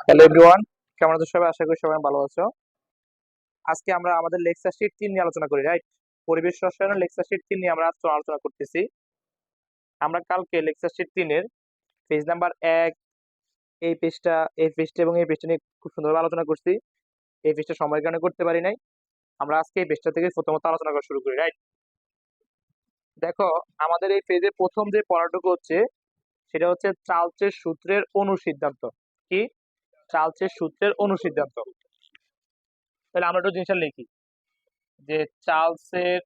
Hello everyone, কেমন আছো সবাই? আশা করি সবাই ভালো আছো। আজকে আমরা আমাদের লেকচার শিট 3 নিয়ে আলোচনা করি, রাইট? পরিবেশ রসায়নের লেকচার শিট 3 নিয়ে আমরা আজকে আলোচনা করতেছি। আমরা কালকে লেকচার শিট 3 এর পেজ নাম্বার 1, এই পেজটা, এই পেজটা এবং এই পেজটা নিয়ে খুব সুন্দরভাবে আলোচনা করছি। এই পেজটা সময়ের কারণে করতে পারি নাই। আমরা আজকে এই পেজটা থেকে প্রথমত আলোচনা করা শুরু করি, রাইট? দেখো, আমাদের এই পেজে প্রথম যে পড়াটুকু হচ্ছে সেটা হচ্ছে চার্লসের সূত্রের অনুসিদ্ধান্ত। কি? চার্লসের সূত্রের অনুসিদ্ধান্ত। তাহলে আমরা একটু জিনিসটা লিখি যে চার্লসের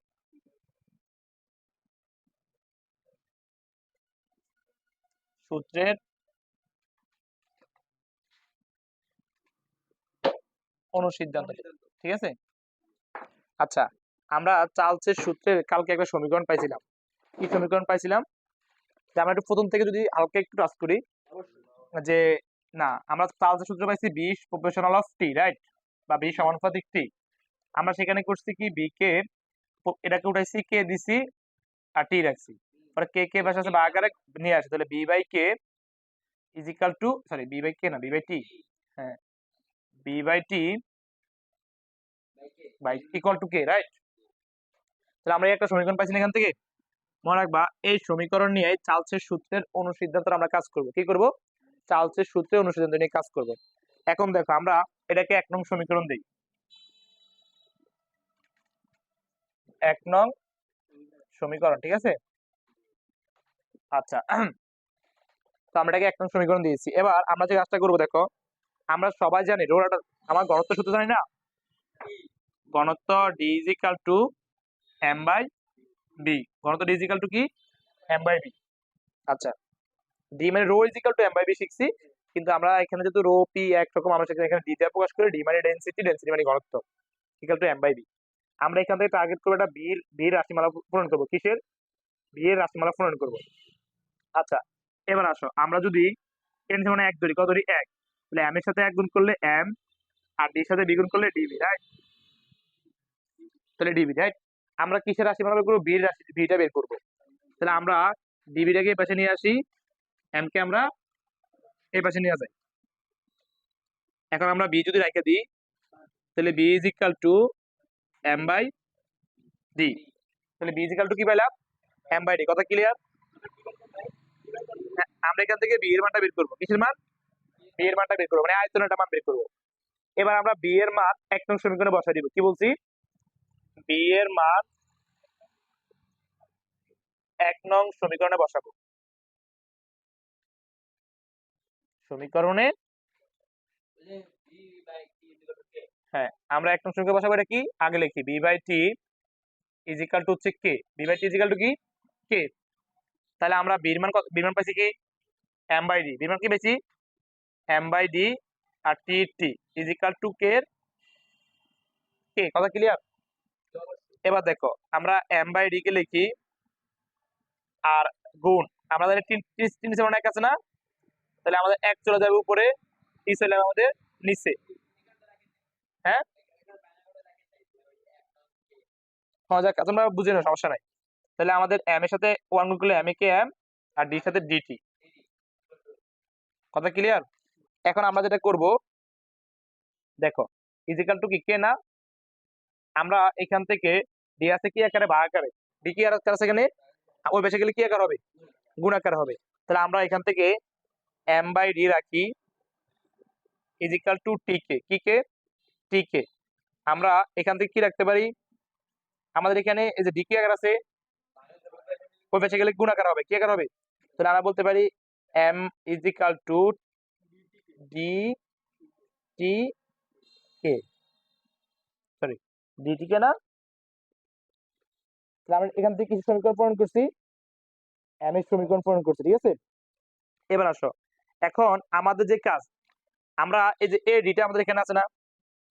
সূত্রের অনুসিদ্ধান্ত, ঠিক আছে? আচ্ছা, আমরা চার্লসের সূত্রের কালকে একটা সমীকরণ পাইছিলাম। কি সমীকরণ পাইছিলাম? যে আমরা একটু প্রথম থেকে যদি হালকা একটু টাচ করি, যে না, আমরা চার্লসের সূত্র পাইছি V proportional of T, right? বা বি সমানুপাতিক টি। আমরা সেখানে করছি কি, বি কে এটাকে উঠাইছি, কে দিছি আর টি রাখছি। পরে কে কে ভাষা আছে বা আকারে নিয়ে আসে, তাহলে B by K is equal to, sorry B by K না, বি বাই টি, হ্যাঁ, B by T by equal to K, right? তাহলে আমরা এই একটা সমীকরণ পাইছি না এখান থেকে। মনে রাখবা, এই সমীকরণ নিয়ে চার্লসের সূত্রের অনুসিদ্ধান্ত আমরা কাজ করব। কি করব? চার্লসের সূত্রের অনুসিদ্ধান্ত নিয়ে কাজ করব। এখন দেখো, আমরা এটাকে 1 নং সমীকরণ দেই। 1 নং সমীকরণ, ঠিক আছে? আচ্ছা, তো আমরা এটাকে 1 নং সমীকরণ দিয়েছি। এবার আমরা যে কাজটা করব, দেখো, আমরা সবাই জানি রোলাটা, আমার ঘনত্ব সূত্র জানি না? ঘনত্ব D is equal to M by V. ঘনত্ব ডি ইজ ইকাল টু কি? M by V. আচ্ছা, ডি মানে rho is equal to M by V শিখছি, কিন্তু আমরা এখানে যেহেতু রো পি একরকম, আমরা সেখানে এখানে ডি দিয়ে প্রকাশ করি। ডি মানে ডেনসিটি, ডেনসিটি মানে ঘনত্ব, equal to M by B. আমরা এখান থেকে টার্গেট করবো একটা বি এর রাশিমালা পূরণ করবো। কিসের? বি এর রাশিমালা পূরণ করবো। আচ্ছা, এবার আসো, আমরা যদি এন মানে 1 ধরি, কত ধরি? 1, তাহলে এম এর সাথে 1 গুণ করলে এম, আর ডির সাথে বি গুণ করলে ডিবি, রাইট? তাহলে ডিবি, রাইট? আমরা কিসের রাশিমালা বের করবো? বি এর রাশি, বিটা বের করবো। তাহলে আমরা ডিবিটাকে এই পাশে নিয়ে আসি, এম কে আমরা এই পাশে নিয়ে যাই। এখন আমরা বি যদি রেখে দিই, তাহলে B is equal to M by D. তাহলে বি ইজ ইকাল টু কি পাইলাম? M by D. কথা ক্লিয়ার? আমরা এখান থেকে বি এর মানটা বের করবো। কিসের মান? বি এর মানটা বের করবো, মানে আয়তনের মান বের করবো। এবার আমরা বি এর মান 1 নং সমীকরণে বসাই দিব। কি বলছি? বি এর মান 1 নং সমীকরণে বসাবো। সমীকরণে, হ্যাঁ, আমরা 1 নং সমীকরণে বসাবো। এটা কি? আগে লিখি, B by T is equal to হচ্ছে K. B by T is equal to কি? কে। তাহলে আমরা বির মান, বির মান পাইছি কি? M by D. বির মান কি পাইছি? এম বাই ডি, আর T T is equal to K এর কে। কথা ক্লিয়ার? এবার দেখো, আমরা এম বাই ডি কে লিখি আর গুণ, আমাদের তিন সেভেন এক আছে না? তাহলে আমাদের 1 চলে যাবে উপরে, টি চলে যাবে আমাদের নিচে। হ্যাঁ, হ্যাঁ, যাক, তোমরা বুঝে নাও, সমস্যা নাই। তাহলে আমাদের এম এর সাথে 1 গুণ করলে এম এ কে এম, আর ডির সাথে ডিটি। কথা ক্লিয়ার? এখন আমরা যেটা করব, দেখো, ইজিক্যাল টু কি, কে না? আমরা এখান থেকে ডি আছে কি আকারে? ভাগ আকারে। ডি কি আর আছে এখানে? ওই পাশে গেলে কি আকার হবে? গুণ আকার হবে। তাহলে আমরা এখান থেকে এম বাই ডি রাখি ইজিক্যাল টু টি কে। কি কে? টি কে। আমরা এখান থেকে কি রাখতে পারি? আমাদের এখানে এই যে ডি কি আকার আছে, ওই পাশে গেলে গুণ আকার হবে। কি আকার হবে? তাহলে আমরা বলতে পারি M is equal to D T K, sorry, D T K না? তাহলে আমরা এখান থেকে কিছু সমীকরণ পূরণ করছি, এম এর সমীকরণ পূরণ করছি, ঠিক আছে? এবার আসো, এখন আমাদের যে কাজ, আমরা এই যে এ ডিটা আমাদের এখানে আছে না,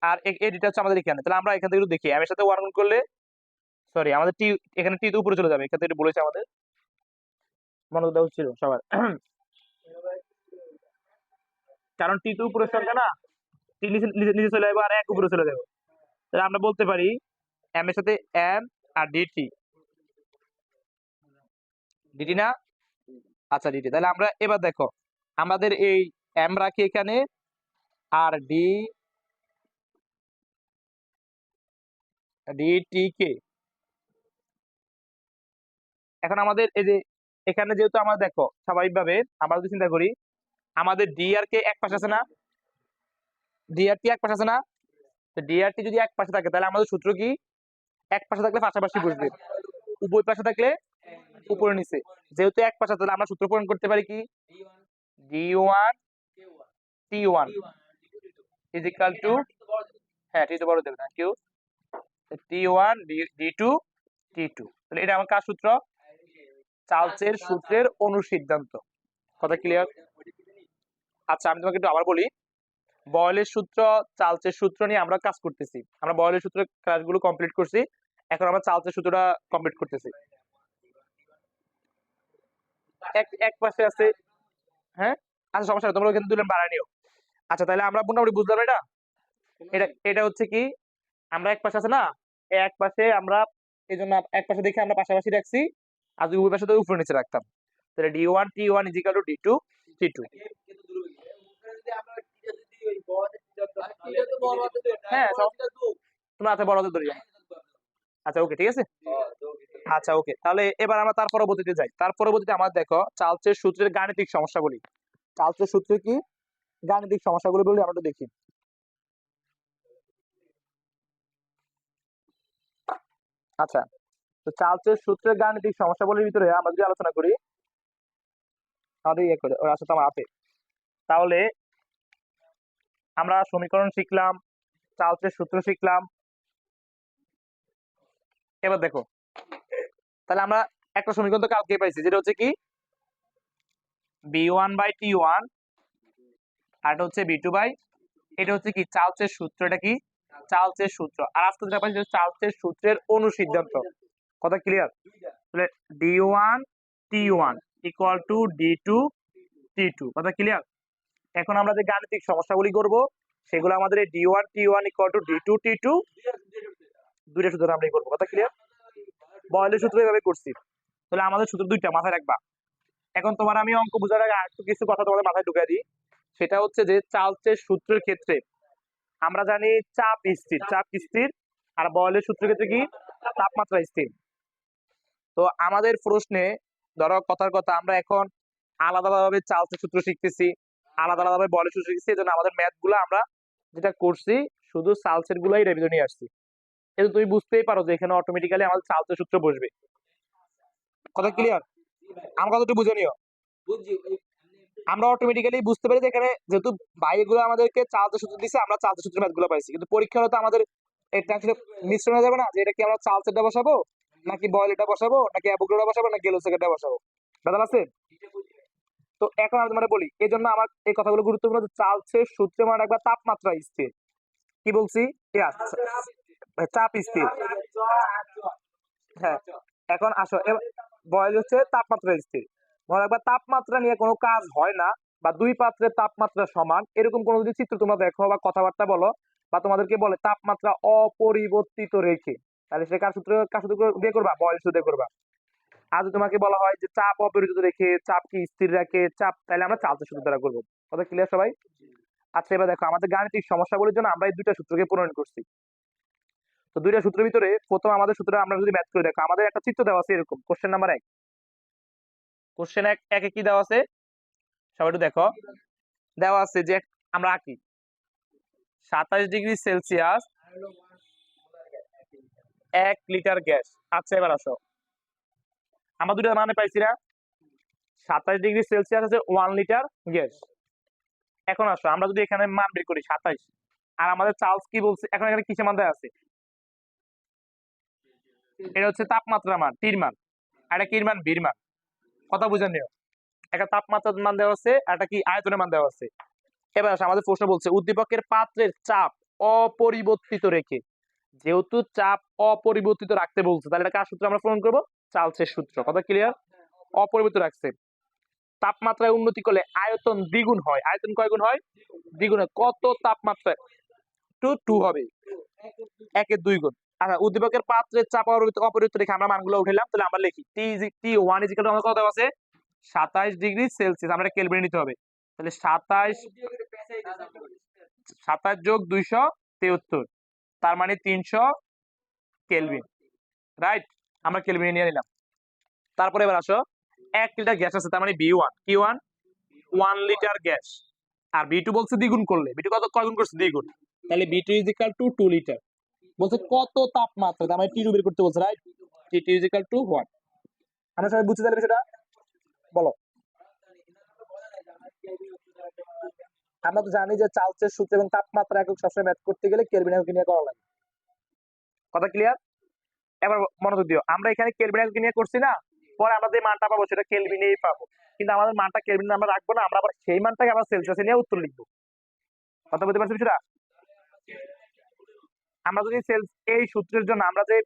আর এ ডিটা হচ্ছে আমাদের এখানে। তাহলে আমরা এখান থেকে একটু দেখি, এম এর সাথে 1 গুণ করলে, সরি, আমাদের টি, এখানে টি তো উপরে চলে যাবে। এখান থেকে একটু বলেছে আমাদের, মনে দেওয়া হচ্ছিল সবার। কারণ টি তো উপরের সংখ্যা না, টি নিচে নিচে নিচে চলে যাবে, আর 1 উপরে চলে যাবে। তাহলে আমরা বলতে পারি এম এর সাথে এম আর ডিটি, ডিটি না? আচ্ছা ডিটি, তাহলে আমরা এবার দেখো আমাদের এই এম রাখি এখানে, আর ডিটি কে এখন আমাদের এই যে এখানে যেহেতু আমরা দেখো স্বাভাবিকভাবে আমরা যদি চিন্তা করি আমাদের ডি আর কে এক পাশে আছে না, ডি আর টি এক পাশে আছে না, তো ডি আর টি যদি এক পাশে থাকে তাহলে আমাদের সূত্র কি, এক পাশে থাকলে পাশাপাশি বসবে, উভয় পাশে থাকলে উপরে নিচে। যেহেতু এক পাশে তাহলে আমরা সূত্র প্রয়োগ করতে পারি কি, D one T one is equal to, হ্যাঁ টি তো বড় দেবে, thank you, T one D two T two. তাহলে এটা আমার কার সূত্র, চার্লসের সূত্রের অনুসিদ্ধান্ত। কথা ক্লিয়ার? আচ্ছা আমি তোমাকে একটু আবার বলি, বয়েলের সূত্র, চার্লসের সূত্র নিয়ে আমরা কাজ করতেছি, আমরা বয়েলের সূত্রের কাজগুলো কমপ্লিট করছি, এখন আমরা চার্লসের সূত্রটা কমপ্লিট করতেছি। এক এক পাশে আছে, হ্যাঁ আচ্ছা সমস্যা নেই, তোমরা ওখানে দুজন বাড়ায় নিও। আচ্ছা তাহলে আমরা মোটামুটি বুঝলাম এটা, এটা এটা হচ্ছে কি, আমরা এক পাশে আছে না, এক পাশে আমরা এই জন্য এক পাশে দেখে আমরা পাশাপাশি রাখছি, আর যদি উভয় পাশে তো উপরে নিচে রাখতাম, তাহলে D one T one is equal to D two T two. হ্যাঁ তোমরা আচ্ছা বড় হাতের ধরি, আচ্ছা ওকে ঠিক আছে, আচ্ছা ওকে তাহলে এবার আমরা তার পরবর্তীতে যাই। তার পরবর্তীতে আমরা দেখো চার্লসের সূত্রের গাণিতিক সমস্যা বলি, চার্লসের সূত্রে কি গাণিতিক সমস্যাগুলো বলি আমরা একটু দেখি। আচ্ছা তো চার্লসের সূত্রের গাণিতিক সমস্যাগুলির ভিতরে আমরা যদি আলোচনা করি, আমাদের ইয়ে করে ওর আসলে আমার আছে, তাহলে আমরা সমীকরণ শিখলাম, চার্লসের সূত্র শিখলাম। এবার দেখো তাহলে আমরা একটা সমীকরণ তো কালকে পাইছি, যেটা হচ্ছে কি B one by T one, আর এটা হচ্ছে বি টু বাই, এটা হচ্ছে কি চার্লসের সূত্র, এটা কি চার্লসের সূত্র, আর আজকে যেটা পাইছি চার্লসের সূত্রের অনুসিদ্ধান্ত। কথা ক্লিয়ার? তাহলে D one T one equal to D two T two. কথা ক্লিয়ার? এখন আমরা যে গাণিতিক সমস্যাগুলি করব সেগুলো আমাদের D one T one equal to D two T two, দুইটা সূত্র আমরা করবো। কথা ক্লিয়ার? বয়েলের সূত্র এভাবে করছি, তাহলে আমাদের সূত্র দুইটা মাথায় রাখবা। এখন তোমার আমি অঙ্ক বোঝার আগে আরেকটু কিছু কথা তোমাদের মাথায় ঢুকাই দিই, সেটা হচ্ছে যে চার্লসের সূত্রের ক্ষেত্রে আমরা জানি চাপ স্থির, চাপ স্থির, আর বয়েলের সূত্রের ক্ষেত্রে কি তাপমাত্রা স্থির। তো আমাদের প্রশ্নে ধরো কথার কথা আমরা এখন আলাদাভাবে চার্লসের সূত্র শিখতেছি, আলাদা আলাদাভাবে বয়েলের সূত্র শিখতেছি, এজন্য আমাদের ম্যাথ গুলো আমরা যেটা করছি শুধু চার্লসের গুলাই রিভিশন নিয়ে আসছি। কিন্তু তুমি বুঝতেই পারো যে এখানে অটোমেটিক্যালি আমাদের চার্লসের সূত্র বসবে। কথা ক্লিয়ার? আমার কথা একটু বুঝে নিও, আমরা অটোমেটিক্যালি বুঝতে পারি যে এখানে যেহেতু ভাইগুলো আমাদেরকে চার্লসের সূত্র দিচ্ছে, আমরা চার্লসের সূত্রের ম্যাথগুলো পাইছি, কিন্তু পরীক্ষা হলে তো আমাদের এটা আসলে মিশ্রণ হয়ে যাবে না, যে এটা কি আমরা চার্লসেরটা বসাবো নাকি বয়েলেরটা বসাবো নাকি অ্যাভোগাড্রোটা বসাবো নাকি গেলোসেকেরটা বসাবো, বেদাল আছে। তো এখন আমি তোমাদের বলি, এই জন্য আমার এই কথাগুলো গুরুত্বপূর্ণ, যে চার্লসের সূত্রে মনে রাখবা তাপমাত্রা স্থির, কি বলছি, চাপ স্থির, হ্যাঁ। এখন আসো বয়েল হচ্ছে তাপমাত্রা স্থির, মনে রাখবা তাপমাত্রা নিয়ে কোনো কাজ হয় না, বা দুই পাত্রের তাপমাত্রা সমান এরকম কোনো যদি চিত্র তোমরা দেখো বা কথাবার্তা বলো, বা তোমাদেরকে বলে তাপমাত্রা অপরিবর্তিত রেখে, তাহলে সে কার সূত্র দিয়ে করবা, বয়েল সূত্র দিয়ে করবা। আর যদি তোমাকে বলা হয় যে চাপ অপরিবর্তিত রেখে চাপ কি স্থির রাখে চাপ, তাহলে আমরা চার্লসের সূত্র দ্বারা করবো। কথা ক্লিয়ার সবাই? আচ্ছা এবার দেখো আমাদের গাণিতিক সমস্যাগুলির জন্য আমরা এই দুইটা সূত্রকে প্রণয়ন করছি। তো দুইটা সূত্রের ভিতরে প্রথম আমাদের সূত্র আমরা যদি ম্যাথ করে দেখো, আমাদের একটা চিত্র দেওয়া আছে এরকম, কোশ্চেন নাম্বার 1, কোশ্চেন একে কি দেওয়া আছে সবাই একটু দেখো, দেওয়া আছে যে আমরা আঁকি 27°C 1 লিটার গ্যাস। আচ্ছা এবার আসো, আমরা দুইটা মানে পাইছি না, 27°C আছে 1 লিটার গ্যাস। এখন আসো আমরা যদি এখানে মান বের করি 27, আর আমাদের চার্লস কি বলছে, এখন এখানে কিসের মান দেওয়া আছে, এটা হচ্ছে তাপমাত্রা মান, টির মান, আর এটা কির মান, বির মান। কথা বুঝে নিও, একটা তাপমাত্রার মান দেওয়া আছে আর একটা কি আয়তনের মান দেওয়া আছে। এবার আসো আমাদের প্রশ্ন বলছে উদ্দীপকের পাত্রের চাপ অপরিবর্তিত রেখে, যেহেতু চাপ অপরিবর্তিত রাখতে বলছে তাহলে এটা কার সূত্র আমরা প্রমাণ করবো, চার্লসের সূত্র। কথা ক্লিয়ার? অপরিবর্তিত রাখছে, তাপমাত্রায় উন্নতি করলে আয়তন দ্বিগুণ হয়, আয়তন কয় গুণ হয়, দ্বিগুণ হয়, কত তাপমাত্রায়, টু হবে, 1-এর 2 গুণ। আচ্ছা উদ্দীপকের পাত্রের চাপ অপরিবর্তিত রেখে আমরা মানগুলো উঠাইলাম, তাহলে আমরা লিখি টি ওয়ান ইজ ইকুয়াল টু আমাদের কত আছে 27°C আমরা কেলভিনে নিতে হবে। তাহলে 27 যোগ 273, তার মানে 300 কেলভিন, রাইট? আমরা কেলভিনে নিয়ে নিলাম। তারপরে এবার আসো, 1 লিটার গ্যাস আছে, তার মানে B1 কি 1 লিটার গ্যাস। আর B2 বলছে দ্বিগুণ করলে, B2 কয় গুণ করছে? দ্বিগুণ। তাহলে B2 = 2 লিটার। বলছে কত তাপমাত্রা, তার মানে T2 বের করতে বলছে, রাইট? T2 = 1। আমরা সবাই বুঝতে তাহলে বিষয়টা বলো। আমরা তো জানি যে চার্লসের সূত্র এবং তাপমাত্রা একক সবসময় ম্যাথ করতে গেলে কেলভিন একক নিয়ে করা লাগে। কথা ক্লিয়ার? এবার মনোযোগ দিও, আমরা এখানে কেলভিন একক নিয়ে করছি না, পরে আমরা যে মানটা পাবো সেটা কেলভিনেই পাবো, কিন্তু আমাদের মানটা কেলভিনে আমরা রাখবো না, আমরা আবার সেই মানটাকে আবার সেলসিয়াসে নিয়ে উত্তর লিখবো। কথা বলতে পারছি বিষয়টা? আমরা যদি এই সূত্রের জন্য আমরা যে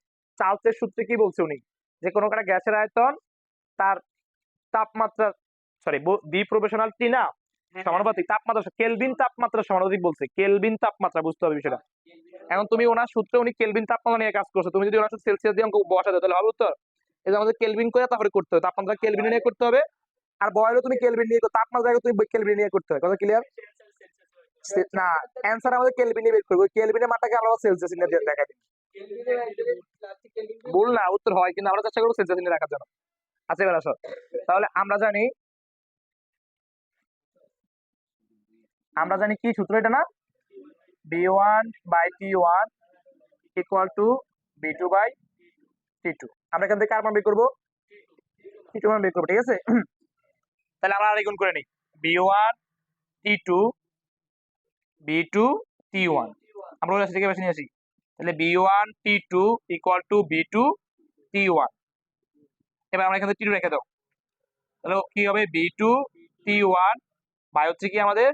চার্লসের সূত্রে কি বলছে উনি, যে কোনো একটা গ্যাসের আয়তন তার তাপমাত্রা বি প্রফেশনাল টি না সমানুপাতিক তাপমাত্রা, কেলভিন তাপমাত্রা সমানুপাতিক বলছে, কেলভিন তাপমাত্রা বুঝতে হবে বিষয়টা। এখন তুমি ওনার সূত্রে উনি কেলভিন তাপমাত্রা নিয়ে কাজ করছো, তুমি যদি ওনার সূত্রে সেলসিয়াস দিয়ে অঙ্ক বসা দাও তাহলে হবে উত্তর? এই যে আমাদের কেলভিন করে তারপরে করতে হবে, তাপমাত্রা কেলভিন নিয়ে করতে হবে, আর বয়লও তুমি কেলভিন নিয়ে তাপমাত্রা তুমি কেলভিন নিয়ে করতে হবে। কথা ক্লিয়ার? না, অ্যানসার আমাদের কেলভিনে বের করব, কেলভিনের মানটাকে আমরা সেলসিয়াস নিয়ে দেখা দিই। ভুল না, উত্তর হয়, কিন্তু আমরা চেষ্টা করব সেলসিয়াস নিয়ে রাখার জন্য। আচ্ছা এবার আসো, তাহলে আমরা জানি কি সূত্র এটা না, B1/T1 = B2/T2। আমরা এখান থেকে কার মান বের করবো? T2 মান বের করবো, ঠিক আছে? তাহলে আমরা আরেক গুণ করে নিই, B1T2 B2T1, আমরা ওই থেকে বেশি নিয়ে আসি। তাহলে B1T2 = B2T1। এবার আমরা এখানে T2 রেখে দাও, তাহলে কি হবে? B2T1 বাই হচ্ছে কি আমাদের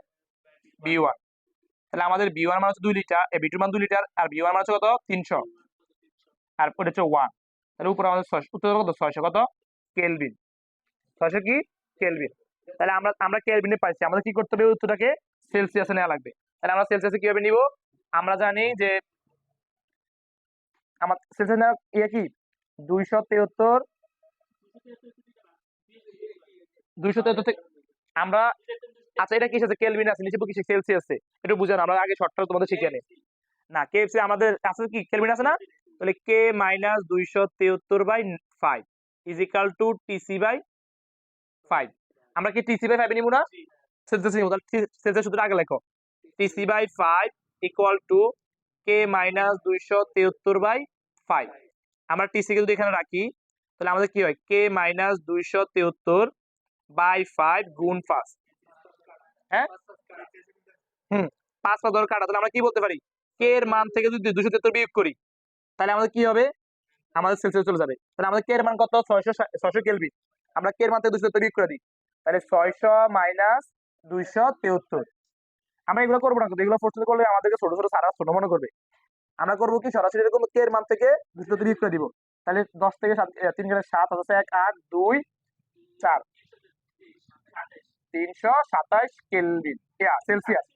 B1। তাহলে আমাদের B1 মান হচ্ছে 2 লিটার, B2 মান 2 লিটার, আর B1 মান হচ্ছে কত? 300, আর ওটা হচ্ছে 1। তাহলে উপরে আমাদের 600, উত্তর কত? 600 কত কেলভিন, 600 কি কেলভিন। তাহলে আমরা কেলভিনে পাইছি, আমাদের কি করতে হবে? উত্তরটাকে সেলসিয়াসে নেওয়া লাগবে। তাহলে আমরা সেলসিয়াসে কিভাবে নিব? আমরা জানি যে আমার সেলসিয়াস নেওয়া কি 273 থেকে আমরা, আচ্ছা এটা কিসে আছে? কেলভিন আছে, নিচে কিসে? সেলসিয়াসে। একটু বুঝেন, আমরা আগে শর্টটা তোমাদের শিখিয়ে নিই না। কেএফসি আমাদের আছে কি কেলভিন আছে না, তাহলে K - 273/5 = TC/5। আমরা কি TC/5 নিব না? সেলসিয়াস নিব, তাহলে সেলসিয়াস সূত্র আগে লেখো, TC/5 = K - 273/5। আমরা TC কে যদি এখানে রাখি তাহলে আমাদের কি হয়? K - 273/5 গুণ 5। হ্যাঁ, 5 ধর কাটা, তাহলে আমরা কি বলতে পারি? K এর মান থেকে যদি 273 বিয়োগ করি তাহলে আমাদের কি হবে? আমাদের সেলসিয়াস চলে যাবে। তাহলে আমাদের K এর মান কত? 600 কেলভিন। আমরা K এর মান থেকে 273 বিয়োগ করে দিই, তাহলে 600 - 273। আমরা এগুলো করবো না, এগুলো প্রশ্ন করলে আমাদেরকে ছোট ছোট সারা ছোট মনে করবে। আমরা করবো কি, সরাসরি এরকম K এর মান থেকে 273 বিয়োগ করে দিব। তাহলে 10 থেকে 3 গেলে 7, 1 8 2 4, 327 কেলভিন সেলসিয়াস।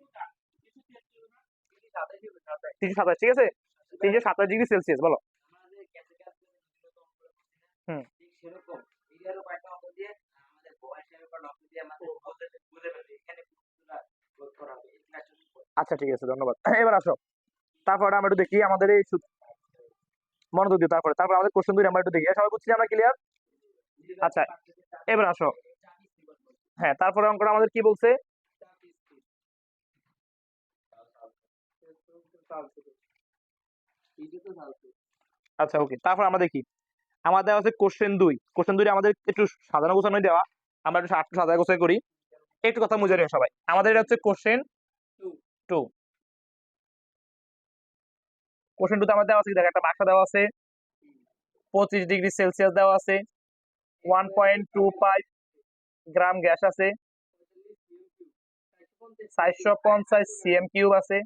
327, ঠিক আছে? 327°C বলো। আচ্ছা ঠিক আছে, ধন্যবাদ। এবার আসো, তারপরে আমরা একটু দেখি আমাদের এই মনোযোগ দিই। তারপরে আমাদের কোশ্চেন 2 আমরা একটু দেখি, সবাই বুঝছি আমরা ক্লিয়ার? আচ্ছা এবার আসো, হ্যাঁ তারপরে অঙ্কটা আমাদের কি বলছে? আচ্ছা ওকে, তারপর আমরা দেখি আমাদের আছে কোশ্চেন 2। কোশ্চেন 2 আমাদের একটু সাজানো গোছানো দেওয়া, আমরা একটু সাজানো গোছানো করি। একটু কথা বুঝে নিও সবাই, আমাদের এটা হচ্ছে কোশ্চেন 2। কোশ্চেন 2 তে আমাদের দেওয়া আছে, দেখো একটা বাক্স দেওয়া আছে, 25°C দেওয়া আছে, 1.25 গ্রাম গ্যাস আছে, 450 cm³ আছে,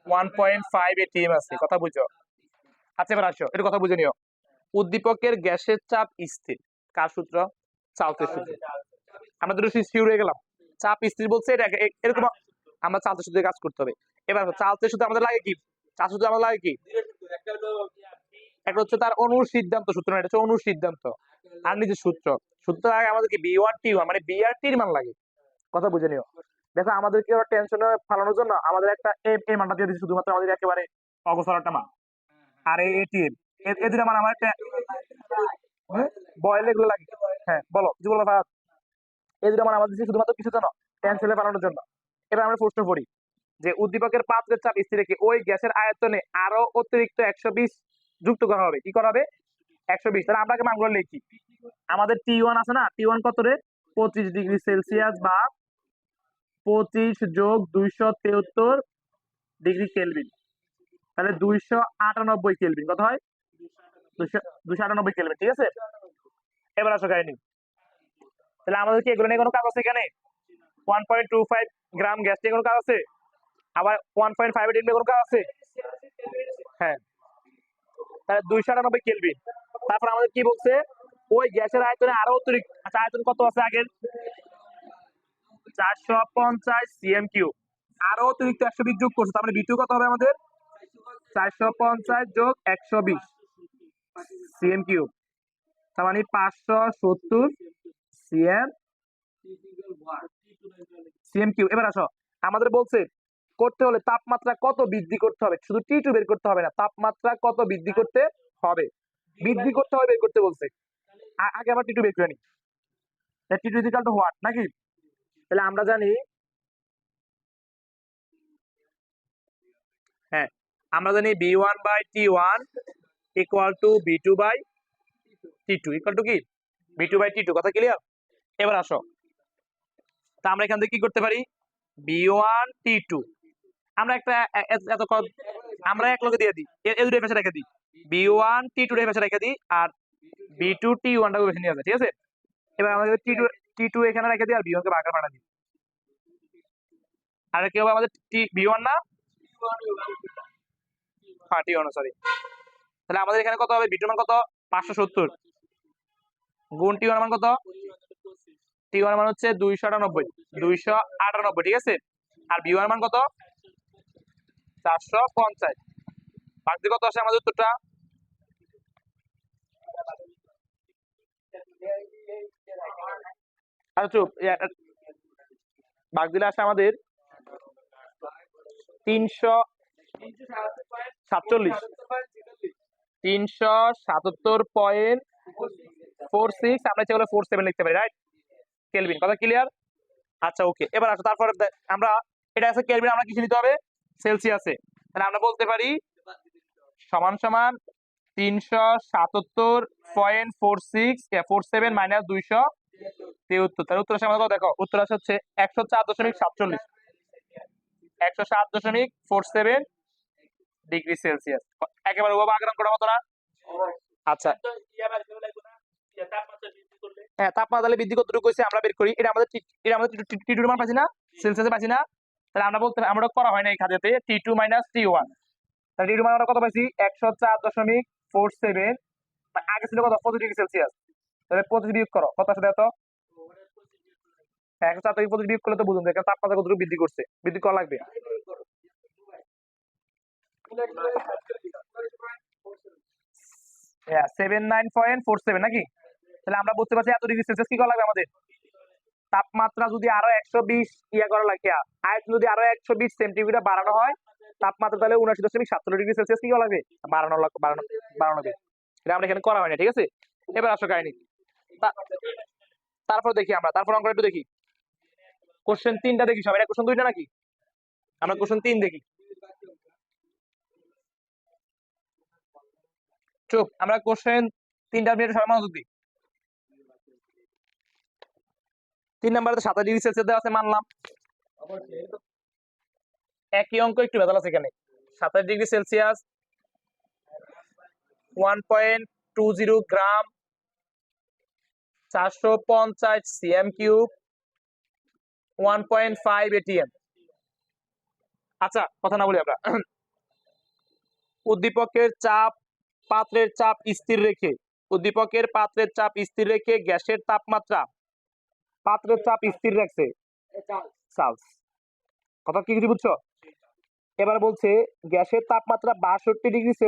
1.5 ATM আছে। কথা বুঝছো? আচ্ছা এবার আসো, একটু কথা বুঝে নিও। উদ্দীপকের গ্যাসের চাপ স্থির, কার সূত্র? চার্লসের সূত্র। আমরা দুটো শিওর হয়ে গেলাম, চাপ স্থির বলছে এরকম, আমরা চার্লসের সূত্রে কাজ করতে হবে। এবার চার্লসের সূত্র আমাদের লাগে কি? চার্লসের সূত্র আমাদের লাগে কি? একটা হচ্ছে তার অনুর সিদ্ধান্ত সূত্র, এটা হচ্ছে অনুর সিদ্ধান্ত, আর নিজের সূত্র। সূত্র আগে আমাদেরকে B1 T1 মানে বি আর টির মান লাগে। কথা বুঝে নিও। দেখো আমাদেরকে ওরা টেনশনে ফালানোর জন্য আমাদের একটা এ মানটা দিয়ে দিচ্ছে, শুধুমাত্র আমাদের একেবারে অগোছালো একটা মান। আর এই এটিএম এই দুটা মান আমার বয়েল এগুলো লাগে। হ্যাঁ বলো, কিছু বলবো ফাহাদ? এই দুটা মান আমাদের দিচ্ছে শুধুমাত্র কিছু জন্য, টেনশনে ফালানোর জন্য। এবার আমরা প্রশ্ন পড়ি যে উদ্দীপকের পাত্রের চাপ স্থির রেখে ওই গ্যাসের আয়তনে আরো অতিরিক্ত 120 যুক্ত করা হবে। কি করা হবে? 120। তাহলে আমরা আগে মানগুলো লিখি। আমাদের T1 আছে না, T1 কত রে? 25 ডিগ্রি সেলসিয়াস বা 25 যোগ 273 ডিগ্রি কেলভিন, তাহলে 298 কেলভিন। কত হয়? 298 কেলভিন, ঠিক আছে। এবার আসো কাহিনী, তাহলে আমাদের কি এগুলো নিয়ে কোনো কাজ আছে এখানে? 1.25 গ্রাম গ্যাস নিয়ে কোনো কাজ আছে? আবার 1.5 নিয়ে কোনো কাজ আছে? হ্যাঁ, তাহলে 298 কেলভিন। তারপর আমাদের কি বলছে? ওই গ্যাসের আয়তনে আরো অতিরিক্ত, আচ্ছা আয়তন কত আছে আগের? 450 সিএম কিউব, আরো অতিরিক্ত 120 যোগ করছে, তার মানে B2 কত হবে আমাদের? 450 যোগ 120 সিএম কিউব, তার মানে 570 সিএম সিএম কিউব। এবার আসো, আমাদের বলছে করতে হলে তাপমাত্রা কত বৃদ্ধি করতে হবে, শুধু T2 বের করতে হবে না, তাপমাত্রা কত বৃদ্ধি করতে হবে, বৃদ্ধি করতে হবে বের করতে বলছে। আগে আবার T2 বের করে নি। T2 ইকুয়াল টু হোয়াট নাকি? তাহলে আমরা জানি, হ্যাঁ আমরা জানি B1 by T1 equal to B2 by T2 equal to কি? B2 by T2। কথা ক্লিয়ার? এবার আসো, তা আমরা এখান থেকে কি করতে পারি? B1 T2 আমরা একটা এত আমরা এক লগে দিয়ে দিই, এই দুটো পাশে রেখে দিই, B1 T2 এর পাশে রেখে দিই, আর B2 T1 টাকে বেশি নিয়ে আসে, ঠিক আছে। এবার আমাদের T2 এখানে রেখে দিই, আর B1 কে ভাগে পাঠা দিই। আর কি হবে আমাদের? B1 না, হ্যাঁ T1 সরি। তাহলে আমাদের এখানে কত হবে? B2 মান কত? 570 গুণ T1 মান কত? T1 মান হচ্ছে 298, ঠিক আছে। আর B1 মান কত? 450। ভাগ দিয়ে কত আসে আমাদের উত্তরটা? আচ্ছা চুপ, ভাগ দিলে আসে আমাদের 347, 377.46, আমরা ইচ্ছে করলে 47 লিখতে পারি, রাইট? কেলভিন। কথা ক্লিয়ার? আচ্ছা ওকে। এবার আসো, তারপরে আমরা এটা আছে কেলভিন, আমরা কিছু নিতে হবে সেলসিয়াসে, তাহলে আমরা বলতে পারি সমান সমান 377.47 মাইনাস 273। তাহলে উত্তর আসে আমাদের, দেখো উত্তর আসে হচ্ছে 104.47, 107.47 ডিগ্রি সেলসিয়াস। একেবারে ও আগ্রাম করার মতো না? আচ্ছা হ্যাঁ, তাপমাত্রা বৃদ্ধি কতটুকু হয়েছে আমরা বের করি। এটা আমাদের T2 মান পাচ্ছি না, সেলসিয়াসে পাচ্ছি না। তাহলে আমরা বলতে, আমরা করা হয় না এই খাতাতে T2 মাইনাস T1। তাহলে T2 মান আমরা কত পাইছি? 104.47, আগে ছিল কত? 25 ডিগ্রি সেলসিয়াস। তাহলে 25 বিয়োগ করো, কত আসে দেখো? 104 থেকে 25 বিয়োগ করলে তো বুঝুন যে তাপমাত্রা কতটুকু বৃদ্ধি করছে, বৃদ্ধি করা লাগবে। হ্যাঁ 79.47 নাকি? তাহলে আমরা বুঝতে পারছি এত ডিগ্রি সেলসিয়াস কি করা লাগবে আমাদের? তাপমাত্রা যদি আরো 120 ইয়া করা লাগে, আয়তন যদি আরো 120 সেন্টিমিটার বাড়ানো হয়, তাপমাত্রা তাহলে 79.47 ডিগ্রি সেলসিয়াস কি করা লাগবে? বাড়ানো লাগবে। এটা আমরা এখানে করা হয় না, ঠিক আছে। এবার আসো কাহিনী, তারপর দেখি আমরা, তারপর অঙ্ক একটু দেখি। কোশ্চেন 3টা দেখি সবাই, এটা কোশ্চেন 2টা নাকি? আমরা কোশ্চেন 3 দেখি। চুপ, আমরা কোশ্চেন 3টা মিনিট সবাই মনোযোগ দিই। 3 নম্বরে 27 ডিগ্রি সেলসিয়াস দেওয়া আছে, মানলাম। একই অঙ্ক একটু ভেজাল আছে এখানে। 27 ডিগ্রি সেলসিয়াস, 1.20 গ্রাম, 450 সিএম কিউব, 1.5 এটিএম। আচ্ছা কথা না বলি আমরা, উদ্দীপকের পাত্রের চাপ স্থির রেখে গ্যাসের তাপমাত্রা, পাত্রের চাপ স্থির রাখছে। কথা কি কিছু বুঝছো? এবার বলছে গ্যাসের তাপমাত্রা 62°C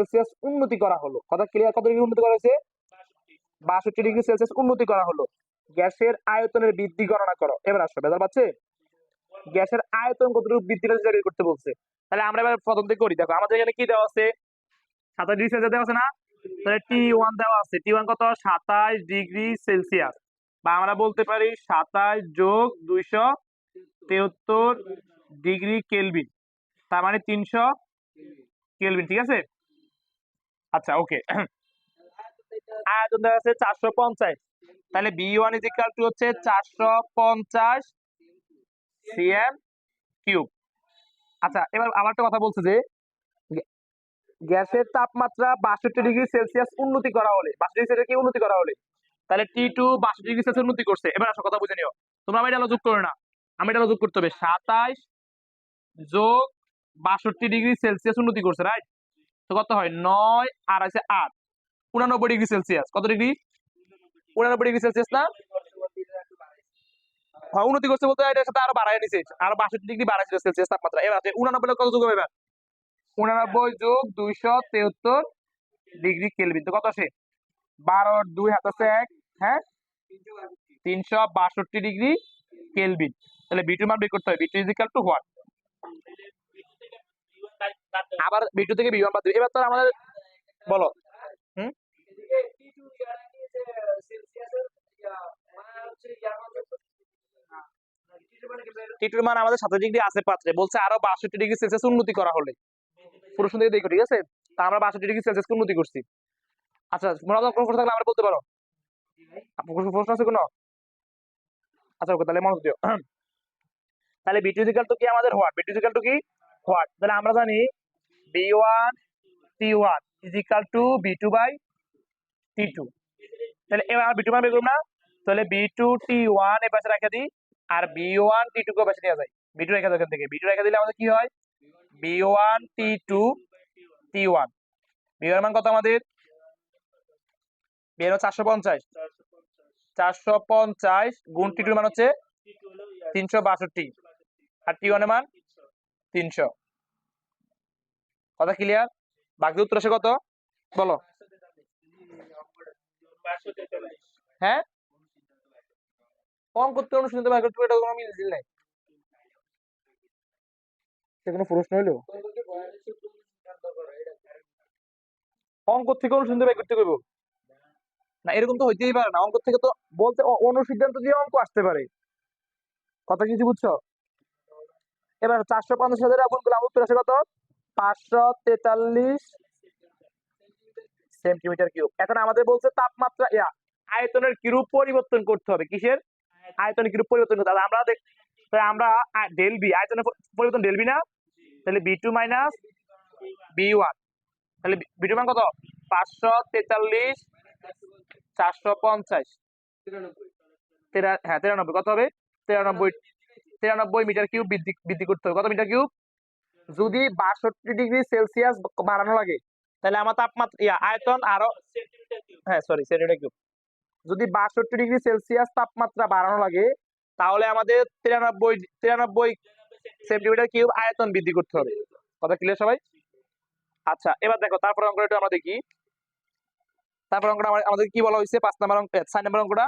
উন্নতি করা হলো। কথা ক্লিয়ার? কত ডিগ্রি উন্নতি করা হয়েছে? 62°C উন্নতি করা হলো। গ্যাসের আয়তনের বৃদ্ধি গণনা করো। এবার আসো, বেজার পাচ্ছে? গ্যাসের আয়তন কতটুকু বৃদ্ধি পেয়েছে সেটা বের করতে বলছে। তাহলে আমরা এবার প্রথম থেকে করি। দেখো আমাদের এখানে কি দেওয়া আছে? 27°C দেওয়া আছে না? তাহলে T1 দেওয়া আছে। T1 কত? 27°C, বা আমরা বলতে পারি 27 যোগ 273°K, তার মানে 300 কেলভিন। ঠিক আছে? আচ্ছা, ওকে। আয়তন দেওয়া আছে 450। তাহলে B1 হচ্ছে 450 cm3। আচ্ছা, এবার আমার একটা কথা বলছে যে গ্যাসের তাপমাত্রা 62°C উন্নতি করা হলে, 62°C কি উন্নতি করা হলে, তাহলে T2 62°C উন্নতি করছে। এবার আসো, কথা বুঝে নিও। তোমরা আমি এটা যোগ করো না, আমি এটা যোগ করতে হবে। 27 যোগ 62°C উন্নতি করছে, রাইট? তো কত হয়? 9 আর আছে 8, 89°C। কত ডিগ্রি? 89°C না? হ্যাঁ, উন্নতি করছে বলতে এটার সাথে আরো বাড়ায় নিছে, আরো 62° বাড়াইছিল সেলসিয়াস তাপমাত্রা। এবার আছে 89 কত যোগ হবে? এবার 89 যোগ 273°K, তো কত আসে? 12 আর 2 হাত আছে 1, হ্যাঁ, 362°K। তাহলে B2 মান বের করতে হবে। B2 equal to what? আবার B2 থেকে B1 বাদ দিবে। এবার তো আমাদের বলো। হুম, টিটুর মান আমাদের 27° আছে পাত্রে, বলছে আরো 62°C উন্নতি করা হলে। প্রশ্ন থেকে দেখো, ঠিক আছে? তা আমরা 62°C উন্নতি করছি। আচ্ছা, মনে হয় কোনো প্রশ্ন থাকলে আমরা বলতে পারো। আপনার কোনো প্রশ্ন আছে কোনো? আচ্ছা, ওকে, তাহলে মনোযোগ দিও। তাহলে B2 ইকুয়াল টু কি আমাদের হোয়াট? B2 ইকুয়াল টু কি হোয়াট? তাহলে আমরা জানি B1 T1 is equal to B2 by T2। তাহলে এবার B2 মান বের করব না? তাহলে B2 T1 এর পাশে রেখে দিই, আর B1 T2 কে পাশে নিয়ে যাই। B2 রেখে দাও এখান থেকে। B2 রেখে দিলে আমাদের কি হয়? B1 T2 T1। B1 মান কত আমাদের? B1 450, 450 গুণ T2 মান হচ্ছে 362, আর T1 এর মান 300। কথা ক্লিয়ার? বাকি উত্তর আসে কত? বলো। হ্যাঁ, অঙ্ক করতে অনুশীলন বের করতে এটা কোনো মিল নাই, সে কোনো প্রশ্ন হইলো? অঙ্ক থেকে অনুসিদ্ধান্ত বের করতে কইব না? এরকম তো হইতেই পারে না। অঙ্ক থেকে তো বলতে অনুসিদ্ধান্ত দিয়ে অঙ্ক আসতে পারে। কথা কিছু বুঝছো? এবার 450 হাজার গুণ করলে উত্তর আসে কত? 543 সেন্টিমিটার কিউব। এখন আমাদের বলছে তাপমাত্রা আয়তনের কিরূপ পরিবর্তন করতে হবে। কিসের আয়তনের কিরূপ পরিবর্তন করতে হবে? আমরা আমরা ডেল বি আয়তনের পরিবর্তন ডেল বি না? তাহলে B2 মাইনাস B1। তাহলে B2 মান কত? 543 450, হ্যাঁ 93। কত হবে? 93 মিটার কিউব বৃদ্ধি করতে হবে। কত মিটার কিউব? যদি 62°C বাড়ানো লাগে, তাহলে আমার তাপমাত্রা আয়তন আরো, হ্যাঁ সরি, সেন্টিমিটার কিউব। যদি 62°C তাপমাত্রা বাড়ানো লাগে, তাহলে আমাদের 93 সেন্টিমিটার কিউব আয়তন বৃদ্ধি করতে হবে। কথা ক্লিয়ার সবাই? আচ্ছা, এবার দেখো তারপর অঙ্কটা একটু আমরা দেখি। তারপর অঙ্কটা আমাদের কি বলা হয়েছে? 5 নম্বর অঙ্ক, 6 নম্বর অঙ্কটা।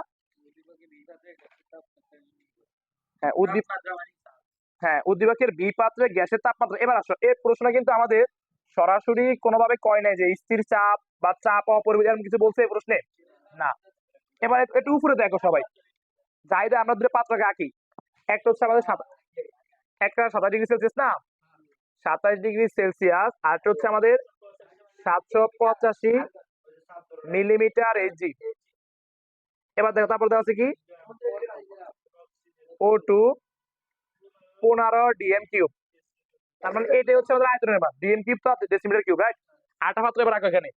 হ্যাঁ, উদ্দীপকের বি পাত্রে গ্যাসের তাপমাত্রা। এবার আসো, এই প্রশ্নটা কিন্তু আমাদের সরাসরি কোনোভাবে কয় নাই যে স্থির চাপ বা চাপ অপরিবর্তিত এরকম কিছু বলছে এই প্রশ্নে না। এবার একটু উপরে দেখো সবাই, যাই আমরা দুটো পাত্রকে আঁকি। একটা হচ্ছে আমাদের একটা 27°C না? 27°C, আর একটা হচ্ছে আমাদের 785 মিলিমিটার Hg। এবার দেখো তারপর দেওয়া আছে কি O2 15 dm কিউব। তার মানে এটাই হচ্ছে আমাদের আয়তনের মান। dm কিউব তো ডেসিমিটার কিউব, রাইট? আটা পাত্র এবার রাখো এখানে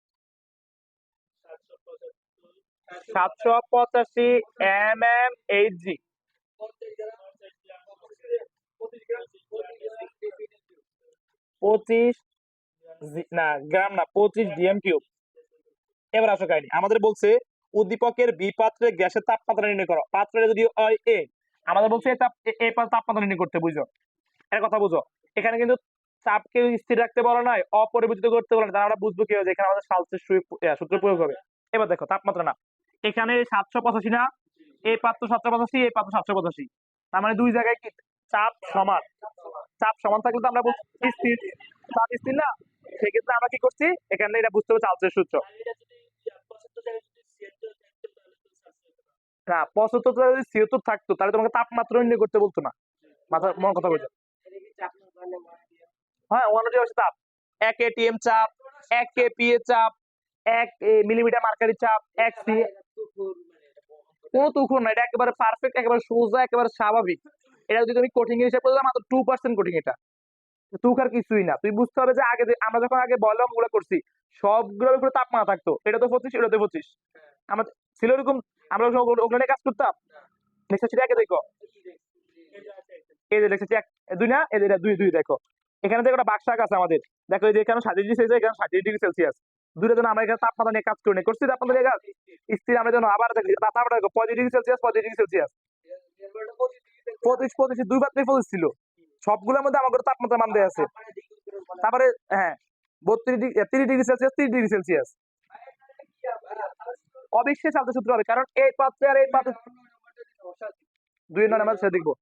785 mmHg। 25 না গ্রাম না, 25 dm কিউব। এবার আসো কাহিনী, আমাদের বলছে উদ্দীপকের বি পাত্রে গ্যাসের তাপমাত্রা নির্ণয় করো। পাত্রে যদি হয় এ, আমাদের বলছে তাপমাত্রা নির্ণয় করতে, বুঝো এর কথা বুঝো। এখানে কিন্তু চাপকে স্থির রাখতে বলা নাই, অপরিবর্তিত করতে বলা নাই, তাহলে আমরা বুঝবো কি হবে যে এখানে আমাদের শালসের সূত্র প্রয়োগ হবে। এবার দেখো তাপমাত্রা না, এখানে 785 না, এই পাত্র 785, এই পাত্র 785, তার মানে দুই জায়গায় কি চাপ সমান। চাপ সমান থাকলে তো আমরা বলছি স্থির, চাপ স্থির না, সেক্ষেত্রে আমরা কি করছি এখানে এটা বুঝতে হবে চার্লসের সূত্র। না 75 যদি 76 থাকতো তাহলে তোমাকে তাপমাত্রা নির্ণয় করতে বলতো না, মাথা মন কথা বলছো। হ্যাঁ, 1 হচ্ছে তাপ, 1 এটিএম চাপ, 1 কেপিএ চাপ, 1 মিলিমিটার মার্কারি চাপ, 1 সি। কোনো তুখন না, এটা একেবারে পারফেক্ট, একেবারে সোজা, একেবারে স্বাভাবিক। এটা যদি তুমি কোটিং এর হিসাব করলে মাত্র 2% কোটিং, এটা তুক আর কিছুই না। তুই বুঝতে হবে যে আগে আমরা যখন আগে বললাম গুলো করছি সবগুলোর উপরে তাপমাত্রা থাকতো, এটা তো 25, এটা তো 25, আমার ছিল এরকম, আমরা ওখানে কাজ করতাম। লেখা ছিল আগে দেখো, এই যে লেখা এক 2 না, এই যে এটা 2 2 দেখো, এখানে দেখো একটা বাক্সাক আছে আমাদের, দেখো এই যে এখানে 30 ডিগ্রি সেলসিয়াস, এখানে 30 ডিগ্রি সেলসিয়াস, দুটো জন্য আমরা এখানে তাপমাত্রা নিয়ে কাজ করি না, করছি তাপমাত্রা নিয়ে কাজ স্থির, আমরা যেন আবার দেখি তারপরে দেখো 35 ডিগ্রি সেলসিয়াস, 35 ডিগ্রি সেলসিয়াস, 25 25 দুই পাত্রে 25 ছিল, সবগুলোর মধ্যে আমাদের তাপমাত্রা মান দেয়া আছে। তারপরে হ্যাঁ 32 degree, 30 degree Celsius, 30 degree Celsius, অবশ্যই চালতে সূত্র হবে, কারণ এই পাত্রে আর এই পাত্রে 2 আমরা সেটা দেখবো।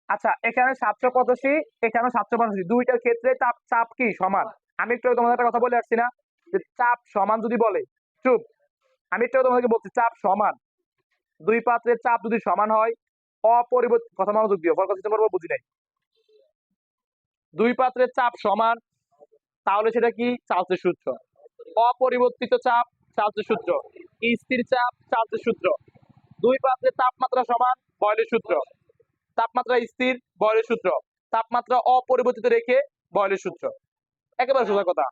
আচ্ছা, এখানে 785, এখানে 785, দুইটার ক্ষেত্রে চাপ কি সমান। আমি একটু তোমাদের একটা কথা বলে আসছি না, যে চাপ সমান যদি বলে, চুপ, আমি একটু তোমাদেরকে বলছি চাপ সমান, দুই পাত্রের চাপ যদি সমান হয়, অপরিবর্তিত, কথা মনোযোগ দিও, কথা বুঝি নাই, দুই পাত্রের চাপ সমান, তাহলে সেটা কি চার্লসের সূত্র। অপরিবর্তিত চাপ চার্লসের সূত্র, স্থির চাপ চার্লসের সূত্র, দুই পাত্রের তাপমাত্রা সমান বয়লের সূত্র, তাপমাত্রা স্থির বয়লের সূত্র, তাপমাত্রা অপরিবর্তিত রেখে বয়লের সূত্র, একেবারে সোজা কথা।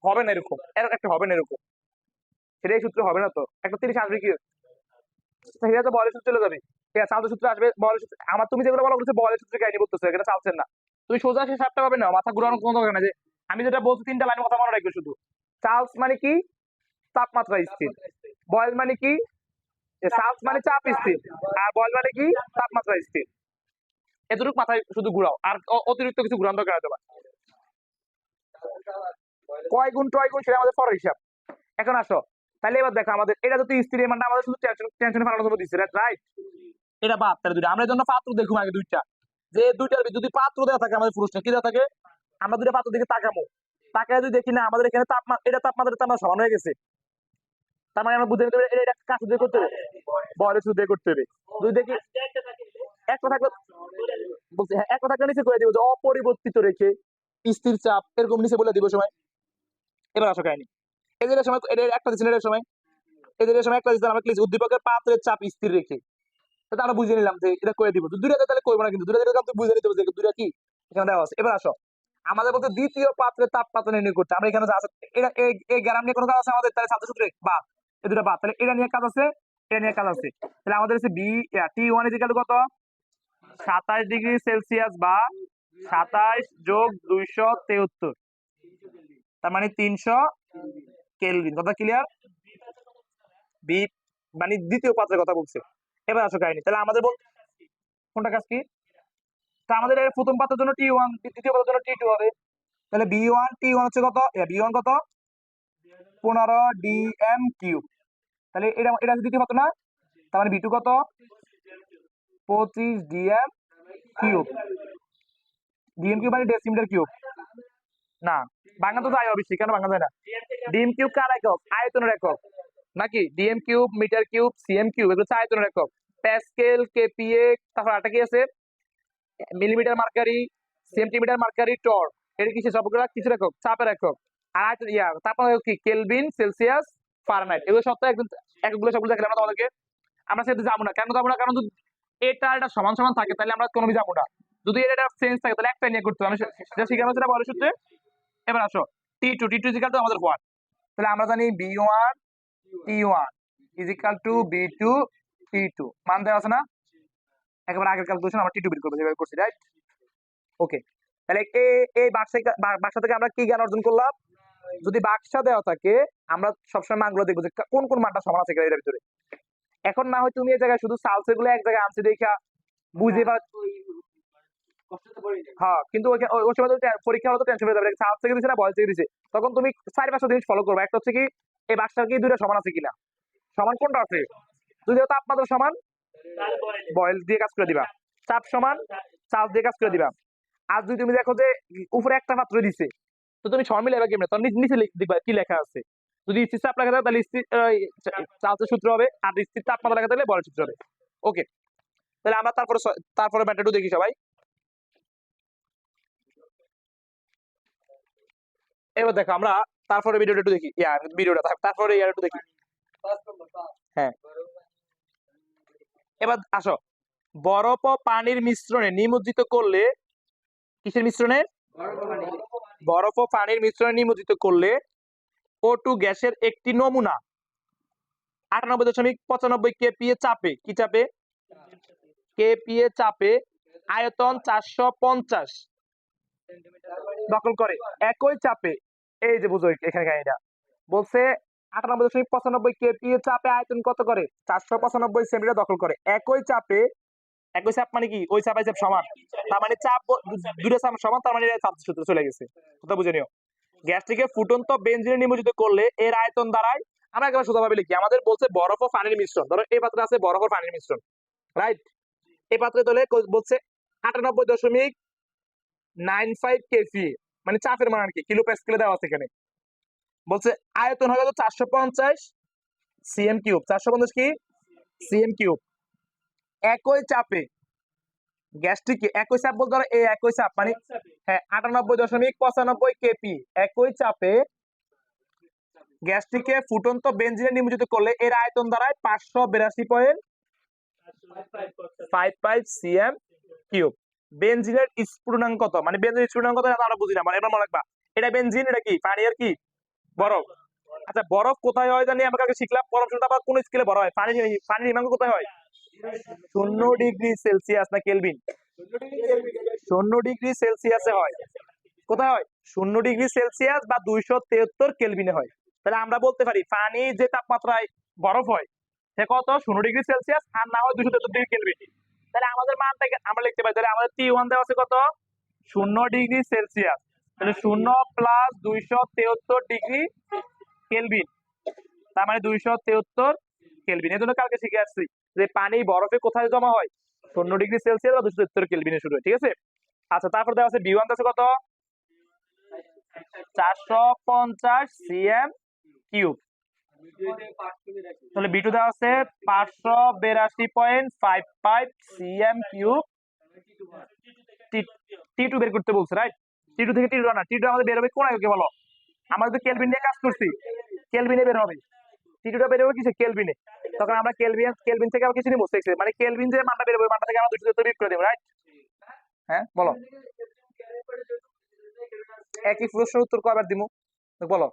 হবে না এরকম, একটা হবে না এরকম, সেটাই সূত্র হবে না তো, একটা 30 আসবে কি, সেটা তো বয়লের সূত্র চলে যাবে, ঠিক আছে, চার্লসের সূত্র আসবে, বয়লের সূত্র, আমার তুমি যেগুলো বলা করছো বয়লের সূত্র কাহিনী বলতেছো, এটা চালছেন না, তুমি সোজা সে সাতটা পাবে না, মাথা ঘুরানোর কোনো দরকার না, যে আমি যেটা বলছি 3টা লাইন কথা মনে রাখবে শুধু। চার্লস মানে কি, তাপমাত্রা স্থির, বয়েল মানে কি, চার্লস মানে চাপ স্থির, আর বয়েল মানে কি, তাপমাত্রা স্থির, এতটুকু মাথায় শুধু ঘুরাও, আর অতিরিক্ত কিছু ঘুরান দরকার হতে পারে। কয় গুণ টয় গুণ সেটা আমাদের পরের হিসাব। এখন আসো, তাহলে এবার দেখো আমাদের এটা যদি স্থির মানে আমাদের শুধু টেনশন ফালানোর জন্য দিচ্ছে, রাইট, এটা বাদ, তাহলে দুইটা আমরা জন্য পাত্র দেখুন আগে দুইটা, যে দুইটার যদি পাত্র দেওয়া থাকে আমাদের প্রশ্নে কি দেওয়া থাকে, আমরা দুইটা পাত্র দিকে তাকামো, তাকায় যদি দেখি না আমাদের এখানে তাপমাত্রা, এটা তাপমাত্রা আমরা সমান হয়ে গেছে, তার মানে আমরা বুঝে নিতে হবে এটা কাজ দিয়ে করতে হবে, বয়লের শুধু দিয়ে করতে হবে। যদি দেখি একটা থাকলে বলছি, হ্যাঁ একটা থাকলে নিচে করে দিব যে অপরিবর্তিত রেখে স্থির চাপ, এরকম নিচে বলে দিব সময়। এবার আসো কাহিনী, এদের সময় এদের একটা দিচ্ছেন, এদের সময় এদের সময় একটা দিচ্ছেন, আমরা লিখছি উদ্দীপকের পাত্রের চাপ স্থির রেখে, তাহলে আমরা বুঝে নিলাম যে এটা করে দিব, দুইটা তাহলে করবো না, কিন্তু দুইটা বুঝে নিতে হবে যে দুইটা কি এখানে দেওয়া আছে। এবার আসো, আমাদের বলতে দ্বিতীয় পাত্রের তাপমাত্রা নির্ণয় করতে, আমরা এখানে যা আছে এটা এই গ্রাম নিয়ে কোনো কাজ আছে আমাদের, তাহলে ছাত্র সূত্রে বাদ, এই দুটা বাদ, তাহলে এটা নিয়ে কাজ আছে, এটা নিয়ে কাজ আছে, তাহলে আমাদের হচ্ছে T1 ইকুয়াল টু কত, 27 ডিগ্রি সেলসিয়াস বা 27 যোগ 273, তার মানে 300 কেলভিন, কথা ক্লিয়ার। বি মানে দ্বিতীয় পাত্রের কথা বলছে। এবার আসো কাহিনী, তাহলে আমাদের কোনটা কাজ কি, তা আমাদের প্রথম পাত্রের জন্য T1, দ্বিতীয় পাত্রের জন্য T2 হবে, তাহলে T1 হচ্ছে কত, B1 কত 15 dm কিউব, তাহলে এটা এটা দ্বিতীয় পাত্র না, তার মানে B2 কত 25 dm কিউব, ডিএম কিউব মানে ডেসিমিটার কিউব, না বাংলা তো যাই অবশ্যই, কেন বাংলা যায় না, ডিএম কিউব কার একক, আয়তনের একক, নাকি DM cube, metre cube, CM cube, এগুলো হচ্ছে আয়তনের একক, প্যাসকেল, কেপিএ, তারপর আরেকটা কি আছে, মিলিমিটার মার্কারি, সেন্টিমিটার মার্কারি, টর, এটা কি সবগুলো কিছু একক, চাপের একক, আর আয়তন তারপর কি কেলভিন, সেলসিয়াস, ফারেনহাইট, এগুলো সব তো একদম এককগুলো সবগুলো দেখলাম না তোমাদেরকে, আমরা সেটা যাবো না, কেন যাবো না, কারণ যদি এটা সমান সমান থাকে তাহলে আমরা কোনো যাবো না, যদি এটা চেঞ্জ থাকে তাহলে একটা নিয়ে করতে হবে, আমি সেটা শিখানো সেটা বলে সূত্রে। এবার আসো T2 ইজিক্যাল টু আমাদের 1, তাহলে আমরা জানি B1 T1 is equal two B2 T2, মান দেওয়া আছে না, একেবারে আগের ক্যালকুলেশন আমরা T2 বের করবো যেভাবে করছি, রাইট, ওকে। তাহলে এই বাক্সা থেকে আমরা কি জ্ঞান অর্জন করলাম, যদি বাক্সা দেওয়া থাকে আমরা সবসময় মানগুলো দেখবো যে কোন কোন মানটা সমান আছে এর ভিতরে। এখন না হয় তুমি এই জায়গায় শুধু সালসে গুলো এক জায়গায় আনছি দেখা বুঝে বা হ্যাঁ, কিন্তু ওই সময় তো পরীক্ষা হলো তো টেনশন হয়ে যাবে, সায়েন্স থেকে দিছে না বয়েল থেকে দিছে, তখন তুমি 4-5টা জিনিস ফলো করবে। একটা হচ্ছে কি, এই বাক্সটার কি দুইটা সমান আছে কিনা, সমান কোনটা আছে, যদি তাপমাত্রা সমান বয়েল দিয়ে কাজ করে দিবা, চাপ সমান চার্জ দিয়ে কাজ করে দিবা। আর যদি তুমি দেখো যে উপরে একটা পাত্র দিছে, তো তুমি সমান মিলাইবা কেমনে, তখন নিচে দেখবা কি লেখা আছে। যদি স্থির চাপ লেখা থাকে তাহলে স্থির চার্জের সূত্র হবে, আর স্থির তাপমাত্রা লেখা থাকলে বলের সূত্র হবে। ওকে, তাহলে আমরা তারপরে ম্যাটারটু দেখি সবাই। এবার দেখো আমরা তারপরে ভিডিওটা একটু দেখি, ভিডিওটা তারপরে ইয়ার একটু দেখি। হ্যাঁ, এবার আসো, বরফ ও পানির মিশ্রণে নিমজ্জিত করলে, কিসের মিশ্রণে, বরফ ও পানির মিশ্রণে নিমজ্জিত করলে O2 গ্যাসের একটি নমুনা 98.95 কেপিএ চাপে, কি চাপে, কেপিএ চাপে আয়তন 450 দখল করে। একই চাপে, এই যে বুঝো এখানে এটা বলছে 98.95 কেপিএ চাপে আয়তন কত করে, 495 সেন্টিমিটার দখল করে। একই চাপে, একই চাপ মানে কি, ওই চাপ চাপ সমান, তার মানে চাপ দুটো চাপ সমান, তার মানে চাপ সূত্র চলে গেছে, কথা বুঝে নিও। গ্যাসটিকে ফুটন্ত বেনজিনে নিমজ্জিত করলে এর আয়তন দাঁড়ায়, আমরা একবার সোজাভাবে লিখি, আমাদের বলছে বরফ ও পানির মিশ্রণ, ধরো এই পাত্রে আছে বরফ ও পানির মিশ্রণ, রাইট। এই পাত্রে তাহলে বলছে 98.95 কেপি, মানে চাপের মান আর কি, কিলো প্যাসকেলে দেওয়া আছে এখানে। বলছে আয়তন হবে 450 সিএম কিউব, 450 কি সিএম কিউব। একই চাপে গ্যাসটিকে, একই চাপ বলতে পারো এই একই চাপ মানে, হ্যাঁ 98.95 কেপি, একই চাপে গ্যাসটিকে ফুটন্ত বেনজিনে নিমজ্জিত করলে এর আয়তন দাঁড়ায় 582.55 সিএম কিউব। বেনজিনের স্ফুটনাঙ্ক কত, মানে বেনজিনের স্ফুটনাঙ্ক কত আমরা বুঝি না, মানে এবার মনে রাখবা, এটা বেনজিন, এটা কি পানি আর কি বরফ। আচ্ছা, বরফ কোথায় হয় জানি আমরা কালকে শিখলাম, বরফ শুনতে আবার কোন স্কেলে বড় হয়, পানির হিমাঙ্ক কোথায় হয়, 0 ডিগ্রি সেলসিয়াস না কেলভিন, 0 ডিগ্রি সেলসিয়াসে হয়। কোথায় হয়, 0 ডিগ্রি সেলসিয়াস বা 273 কেলভিনে হয়। তাহলে আমরা বলতে পারি পানি যে তাপমাত্রায় বরফ হয় সে কত, 0 ডিগ্রি সেলসিয়াস, আর না হয় 273 ডিগ্রি কেলভিন। তাহলে আমাদের মানটাকে আমরা লিখতে পারি, তাহলে আমাদের T1 দেওয়া আছে কত, 0 ডিগ্রি সেলসিয়াস, তাহলে 0 প্লাস 273 ডিগ্রি কেলভিন, তার মানে 273 কেলভিন। এই জন্য কালকে শিখে আসছি যে পানি বরফে কোথায় জমা হয়, 0 ডিগ্রি সেলসিয়াস বা 273 কেলভিনে শুরু হয়, ঠিক আছে। আচ্ছা, তারপর দেওয়া আছে B1 আছে কত, 450 সিএম কিউব, তাহলে B2 দেওয়া আছে 582.55 সিএম কিউব। T2 বের করতে বলছে, রাইট। T2 থেকে T2 না, T2 আমাদের বের হবে কোন এককে বলো, আমরা তো কেলভিন নিয়ে কাজ করছি, কেলভিনে বের হবে, T2টা বের হবে কিসে, কেলভিনে। তখন আমরা কেলভিন থেকে আবার কিছু নিব, মানে কেলভিন যে মানটা বের হবে, মানটা থেকে আমরা 273 বিয়োগ করে দেব, রাইট। হ্যাঁ বলো, একই প্রশ্নের উত্তর কয়বার দিমু বলো,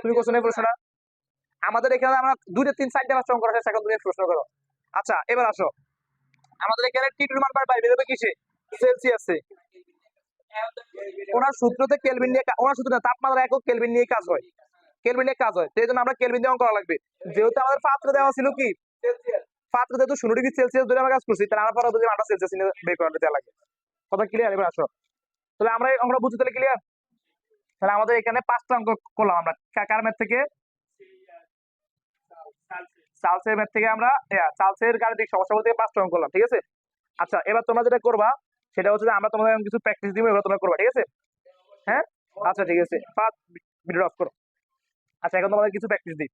তুমি কোশ্চেনের প্রশ্নটা, আমাদের এখানে আমরা 2-3-4টা প্রশ্ন করা শেষ, এখন তুমি প্রশ্ন করো। আচ্ছা, এবার আসো, আমাদের এখানে T2 মান বের হবে কিসে, সেলসিয়াসে। ওনার সূত্রতে কেলভিন নিয়ে, ওনার সূত্রে তাপমাত্রা একক কেলভিন নিয়ে কাজ হয়, কেলভিন নিয়ে কাজ হয়, সেই জন্য আমরা কেলভিন দিয়ে অঙ্ক করা লাগবে। যেহেতু আমাদের পাত্র দেওয়া ছিল কি পাত্র, যেহেতু 0 ডিগ্রি সেলসিয়াস ধরে আমরা কাজ করছি, তাহলে আমরা পরে মানটা সেলসিয়াস বের করে দেওয়া লাগবে, কথা ক্লিয়ার। এবার আসো, তাহলে আমরা এই অঙ্কটা বুঝতে, তাহলে ক্লিয়ার। তাহলে আমাদের এখানে 5টা অঙ্ক করলাম আমরা, কার ম্যাথ থেকে, চার্লসের ম্যাথ থেকে, আমরা চার্লসের গাণিতিক সমস্যা থেকে 5টা অঙ্ক করলাম, ঠিক আছে। আচ্ছা, এবার তোমরা যেটা করবা সেটা হচ্ছে যে আমরা তোমাদের কিছু প্র্যাকটিস দিব, এবার তোমরা করবা, ঠিক আছে। হ্যাঁ, আচ্ছা ঠিক আছে, ভিডিও অফ করো। আচ্ছা, এখন তোমাদের কিছু প্র্যাকটিস দিই।